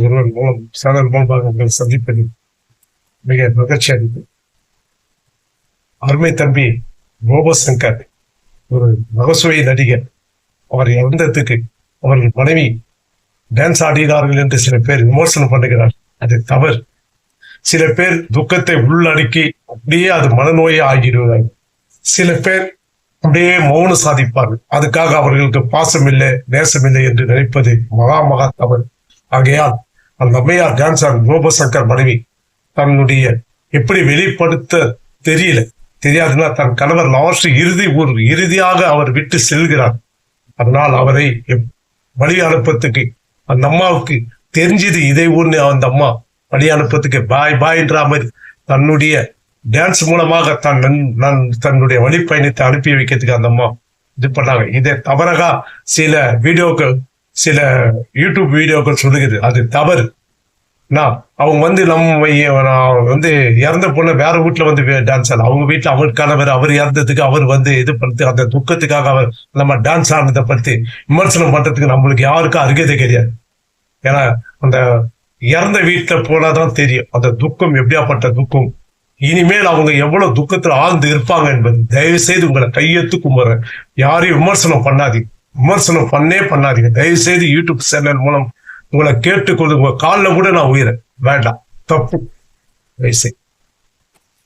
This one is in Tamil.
ஒருவர் மூலம் சேனல் மூலமாக உங்கள் சந்திப்பதில் மிக மகிழ்ச்சி அளித்து அருமை தம்பி கோபசங்கர் ஒரு நகைச்சுவை நடிகர். அவர் இறந்ததுக்கு அவர்கள் மனைவி டான்ஸ் ஆடுகிறார்கள் என்று சில பேர் விமர்சனம் பண்ணுகிறார். அது தவறு. சில பேர் துக்கத்தை உள்ளடக்கி அப்படியே அது மனநோயை ஆகிடுவார்கள். சில பேர் அப்படியே மௌனம் சாதிப்பார்கள். அதுக்காக அவர்களுக்கு பாசம் இல்லை நேசம் இல்லை என்று நினைப்பது மகா தவறு. ஆகையால் அந்த அம்மையார் டான்ஸர் கோபசங்கர் மனைவி தன்னுடைய எப்படி வெளிப்படுத்த தெரியாதுன்னா தன் கணவர் லாஸ்ட் இறுதியாக அவர் விட்டு செல்கிறார். அதனால் அவரை வழி அனுப்பத்துக்கு அந்த அம்மாவுக்கு தெரிஞ்சது இதை ஒண்ணு அந்த அம்மா வழி அனுப்பத்துக்கு பாய்ன்ற மாதிரி தன்னுடைய டான்ஸ் மூலமாக தன்னுடைய வழி பயணத்தை அனுப்பி வைக்கிறதுக்கு அந்த அம்மா இது பண்ணாங்க. இதை தவறாக சில வீடியோக்கள் சில யூடியூப் வீடியோக்கள் சொல்லுகிறது. அது தவறு. அவங்க நம்ம இறந்த பொண்ணு வேற வீட்டுல டான்ஸ் ஆடல. அவங்க வீட்டுல அவர் கணவர் அவர் இறந்ததுக்கு அவர் இது படுத்து அந்த துக்கத்துக்காக அவர் நம்ம டான்ஸ் ஆனதை பத்தி விமர்சனம் பண்றதுக்கு நம்மளுக்கு யாருக்கும் அருகதை கிடையாது. ஏன்னா அந்த இறந்த வீட்டுல போனாதான் தெரியும் அந்த துக்கம் எப்படியாப்பட்ட துக்கம். இனிமேல் அவங்க எவ்வளவு துக்கத்துல ஆழ்ந்து இருப்பாங்க என்பது தயவு செய்து உங்களை கையெழுத்து கும்பிடுறேன். யாரையும் விமர்சனம் பண்ணாதீங்க. தயவு செய்து யூடியூப் சேனல் மூலம் உங்களை கேட்டுக்கொண்டு உங்க காலில் கூட நான் உயிரை வேண்டாம். தப்பு. தயவு செய்து